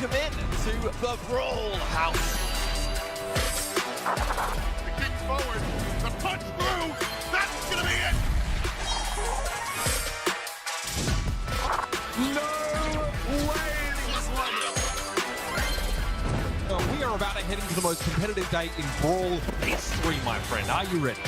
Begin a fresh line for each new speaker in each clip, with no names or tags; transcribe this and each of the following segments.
welcome in to the Brawl house.
The kick forward, the punch through, that's gonna be it!
No way this one. We are about to head into the most competitive day in Brawl history, my friend. Are you ready?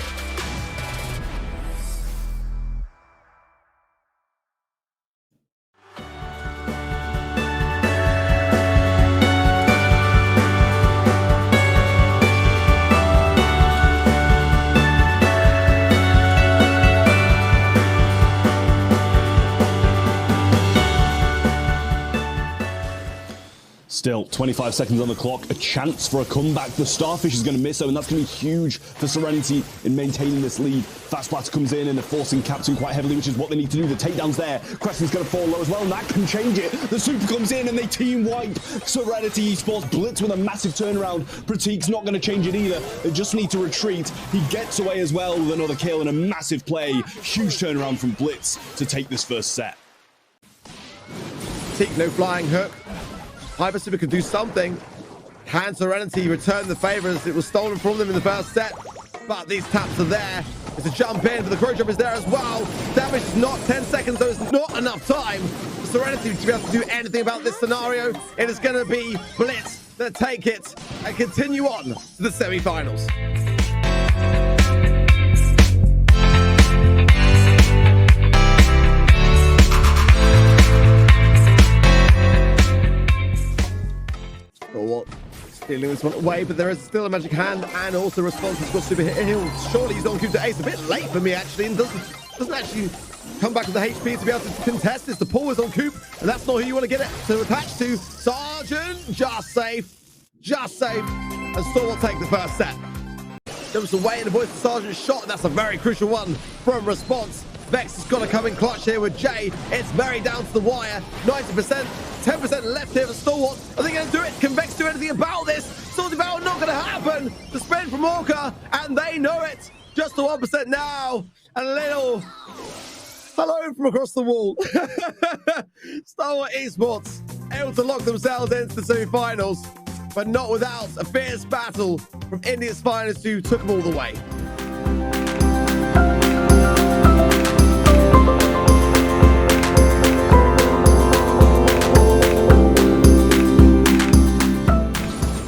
Still, 25 seconds on the clock, a chance for a comeback. The Starfish is going to miss, though, and that's going to be huge for Serenity in maintaining this lead. Fast Splatter comes in and they're forcing Captain quite heavily, which is what they need to do. The takedown's there. Crescent's going to fall low as well, and that can change it. The Super comes in and they team wipe. Serenity Esports blitz with a massive turnaround. Pratique's not going to change it either. They just need to retreat. He gets away as well with another kill and a massive play. Huge turnaround from Blitz to take this first set.
Pratique, no flying hook. Hyper Super can do something. Can Serenity return the favors? It was stolen from them in the first set, but these taps are there. It's a jump in, but the crow jump is there as well. Damage is not 10 seconds, though. It's not enough time for Serenity to be able to do anything about this scenario. It is going to be Blitz that take it and continue on to the semi-finals. Stealing this one away, but there is still a magic hand and also response has got super heal. Surely he's on cue to ace. A bit late for me actually, and doesn't actually come back with the HP to be able to contest this. The pull is on Coop, and that's not who you want to get it to attach to. Sergeant, just safe, and Storm will take the first set. Jumps away and avoids the Sergeant's shot, and that's a very crucial one from response. Vex has got to come in clutch here with Jay. It's very down to the wire. 90%, 10% left here for Stalwart. Are they going to do it? Can Vex do anything about this? Something about not going to happen. The spin from Orca, and they know it. Just to 1% now. A little hello from across the wall. Stalwart Esports able to lock themselves into the semi-finals, but not without a fierce battle from India's finest who took them all the way.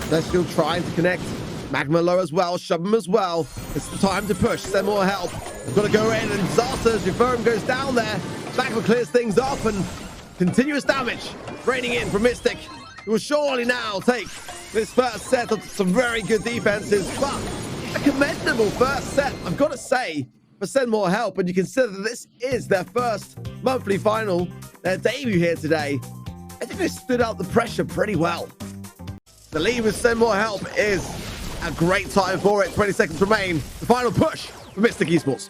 They're still trying to connect. Magma low as well, shove them as well. It's the time to push, send more help. They've got to go in, and Zarta's Referum goes down there. Magma clears things up, and continuous damage raining in from Mystic, who will surely now take this first set of some very good defenses, but a commendable first set, I've got to say, for Send More Help. And you consider that this is their first monthly final, their debut here today. I think they stood out the pressure pretty well. The lead with Send More Help is a great time for it. 20 seconds remain. The final push for Mystic Esports.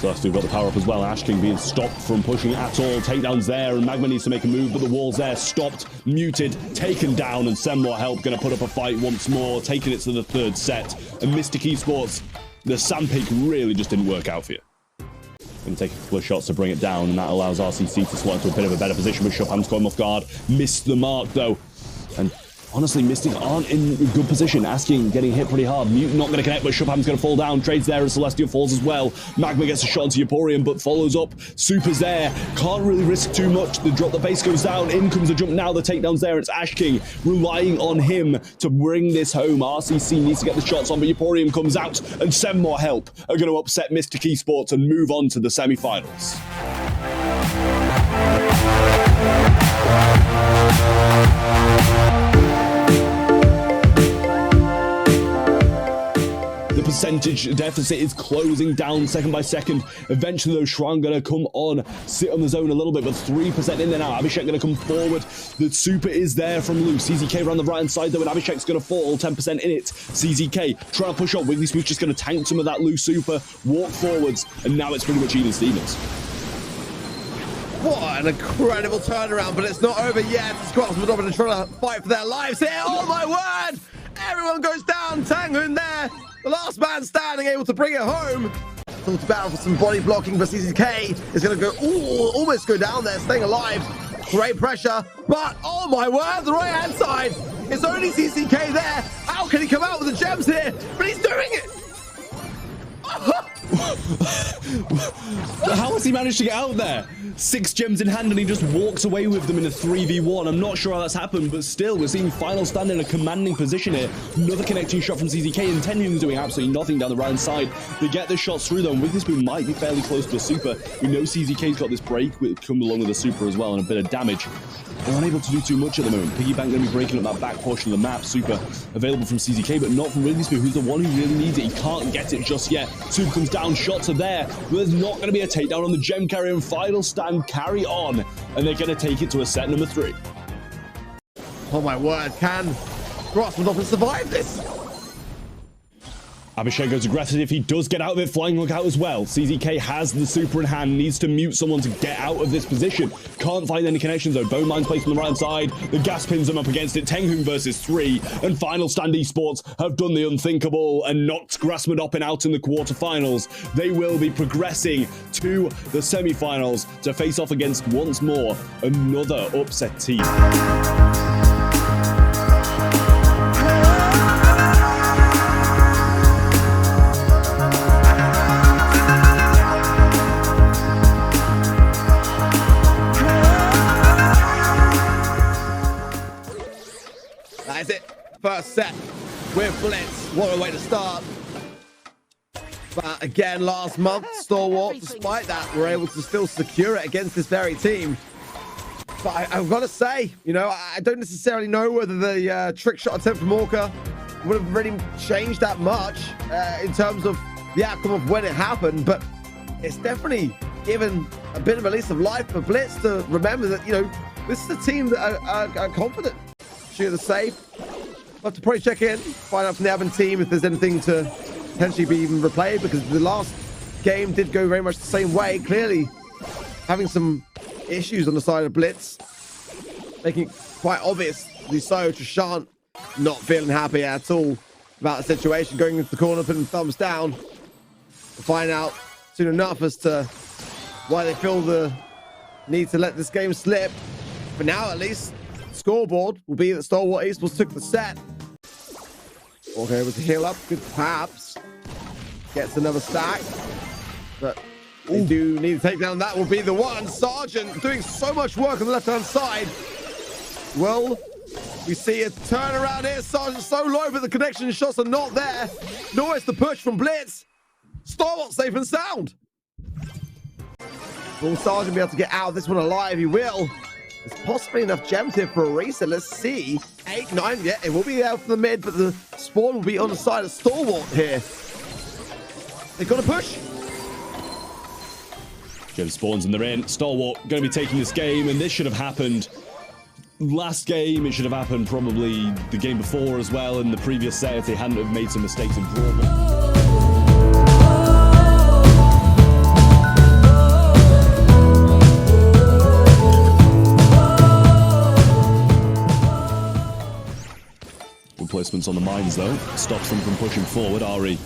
Celestial got the power up as well. Ash King being stopped from pushing at all. Takedown's there, and Magma needs to make a move, but the wall's there. Stopped, muted, taken down, and Send More Help going to put up a fight once more, taking it to the third set. And Mystic Esports, the sandpig really just didn't work out for you. Going to take a couple of shots to bring it down, and that allows RCC to slot into a bit of a better position with Shopham's going off guard. Missed the mark, though. And honestly, Mystic aren't in a good position. Asking getting hit pretty hard. Mutant not going to connect, but Shubham's going to fall down. Trades there, and Celestial falls as well. Magma gets a shot into Emporium, but follows up. Super's there. Can't really risk too much. The drop, the base goes down. In comes the jump now. The takedown's there. It's Ash King relying on him to bring this home. RCC needs to get the shots on, but Emporium comes out, and Send More Help are going to upset Mystic Esports and move on to the semi-finals. The percentage deficit is closing down second by second. Eventually, though, Shran going to come on, sit on the zone a little bit, but 3% in there now. Abhishek going to come forward. The super is there from Loose. CZK around the right-hand side, though, and Abhishek's going to fall, 10% in it. CZK trying to push up. Wiggly Smooth just going to tank some of that Loose super, walk forwards, and now it's pretty much even Stevens.
What an incredible turnaround, but it's not over yet. Squats are trying to fight for their lives here. Oh my word! Everyone goes down. Tanghun there, the last man standing, able to bring it home. Thought about for some body blocking, but CZK is going to go almost go down there, staying alive. Great pressure, but oh my word, the right hand side. It's only CCK there. How can he come out with the gems here? But he's doing it.
How has he managed to get out there? 6 gems in hand and he just walks away with them in a 3v1. I'm not sure how that's happened, but still, we're seeing Final Stand in a commanding position here. Another connecting shot from CZK, and Tenyum doing absolutely nothing down the right side. They get the shots through, though, and with this move might be fairly close to a super. We know CZK's got this break, come along with a super as well, and a bit of damage. They're unable to do too much at the moment. Piggybank going to be breaking up that back portion of the map. Super available from CZK, but not from Witherspoon, who's the one who really needs it. He can't get it just yet. Super comes down, shots are there. But there's not going to be a takedown on the gem carrier, and Final Stand carry on. And they're going to take it to a set number 3.
Oh my word, can Grasmodov survive this?
Abhishek goes aggressive. He does get out of it. Flying hook out as well. CZK has the super in hand. Needs to mute someone to get out of this position. Can't find any connections though. Bone mine's placed on the right side. The gas pins him up against it. Tenghung versus 3. And Final Stand Esports have done the unthinkable and knocked Grasmodopin out in the quarterfinals. They will be progressing to the semi-finals to face off against once more another upset team.
That's it. First set with Blitz. What a way to start. But again, last month, Stalwart, despite that, were able to still secure it against this very team. But I've got to say, you know, I don't necessarily know whether the trick shot attempt from Orca would have really changed that much in terms of the outcome of when it happened. But it's definitely given a bit of a lease of life for Blitz to remember that, you know, this is a team that are confident. Shoot the save. We'll have to probably check in, find out from the admin team if there's anything to potentially be even replayed, because the last game did go very much the same way. Clearly having some issues on the side of Blitz, making it quite obvious so Trishant not feeling happy at all about the situation, going into the corner, putting thumbs down. We'll find out soon enough as to why they feel the need to let this game slip. For now, at least, scoreboard will be that Stalwart Esports took the set. Okay, with the heal up, good perhaps. Gets another stack, but they do need to take down. That will be the one. Sergeant doing so much work on the left-hand side. Well, we see a turnaround here. Sergeant so low, but the connection shots are not there. Nor is the push from Blitz. Stalwart safe and sound. Will Sergeant be able to get out of this one alive? He will. There's possibly enough gems here for a reset. Let's see. 8, 9. Yeah, it will be out for the mid, but the spawn will be on the side of Stalwart here. They've got to push.
Gem spawns and they're in. Stalwart going to be taking this game, and this should have happened last game. It should have happened probably the game before as well, in the previous set, if they hadn't have made some mistakes in Brawl. Placements on the mines though stops them from pushing forward. Ari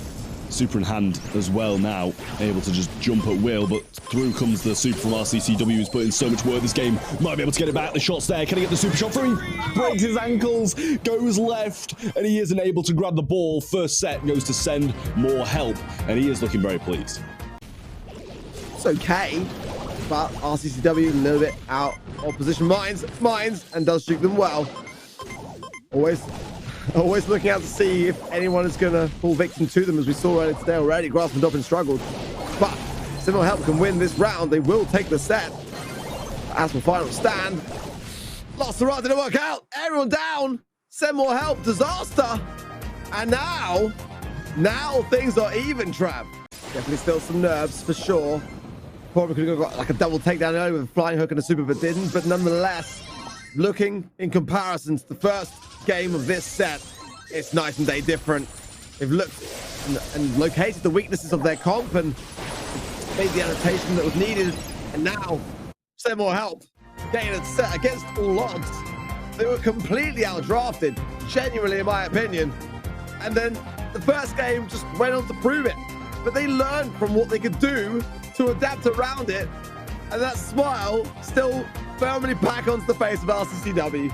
super in hand as well now, able to just jump at will, but through comes the super from RCCW, who's put in so much work this game. Might be able to get it back. The shot's there. Can he get the super shot through? Breaks his ankles, goes left, and he isn't able to grab the ball. First set goes to send more help, and he is looking very pleased.
It's okay, but RCCW a little bit out of position. Mines, and does shoot them well. Always looking out to see if anyone is going to fall victim to them, as we saw earlier today already. Grasmodopin struggled, but Similar Help can win this round. They will take the set. As for Final Stand, lost the run, didn't work out. Everyone down. Send more help, disaster. And now things are even, Trav. Definitely still some nerves for sure. Probably could have got like a double takedown earlier with a flying hook and a super, but didn't. But nonetheless, looking in comparison to the first game of this set, it's night and day different. They've looked and located the weaknesses of their comp and made the adaptation that was needed. And now, Send More Help, getting a set against all odds. They were completely outdrafted, genuinely in my opinion. And then the first game just went on to prove it. But they learned from what they could do to adapt around it. And that smile still firmly back onto the face of RCCW.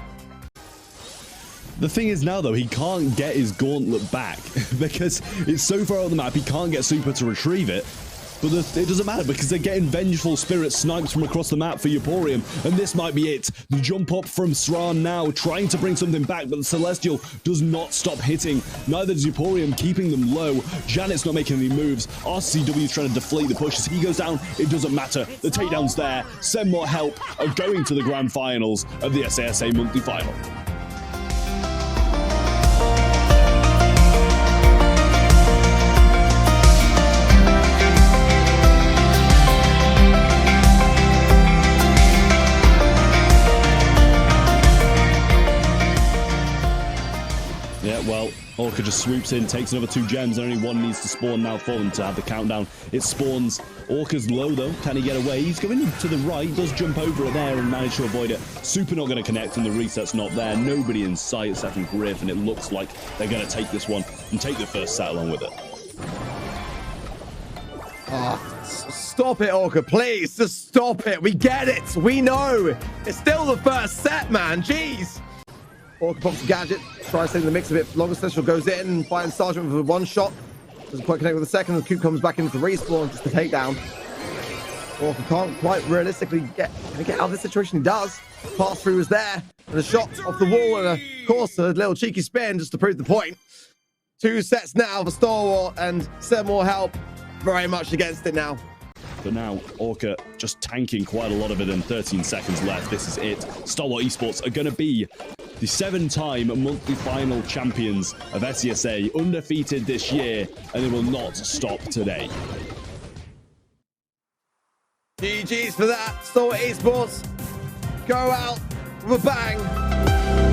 The thing is now, though, he can't get his gauntlet back because it's so far on the map, he can't get Super to retrieve it. But it doesn't matter because they're getting Vengeful Spirit snipes from across the map for Euporium, and this might be it. The jump up from Sran now, trying to bring something back, but the Celestial does not stop hitting. Neither does Euporium, keeping them low. Janet's not making any moves. RCW is trying to deflate the push. As he goes down, it doesn't matter. The takedown's there. Send more help are going to the grand finals of the SESA monthly final. Yeah, well, Orca just swoops in, takes another 2 gems, and only one needs to spawn now for them to have the countdown. It spawns. Orca's low, though. Can he get away? He's going to the right, does jump over it there and manage to avoid it. Super not going to connect, and the reset's not there. Nobody in sight except from Griff, and it looks like they're going to take this one and take the first set along with it.
Oh, stop it, Orca, please. Just stop it. We get it. We know. It's still the first set, man. Jeez. Orca pops a gadget, tries to take the mix a bit longer. Celestial goes in, finds Sergeant with 1 shot. Doesn't quite connect with the second. The Cube comes back into the respawn, just a takedown. Orca can't quite realistically get out of this situation. He does. Pass through is there, and a shot off the wall, and of course a little cheeky spin just to prove the point. 2 sets now for Stalwart, and 7 more help. Very much against it now.
But now, Orca just tanking quite a lot of it in 13 seconds left. This is it. Stalwart Esports are going to be the 7-time monthly final champions of SESA, undefeated this year, and they will not stop today.
GG's for that. Stalwart Esports go out with a bang.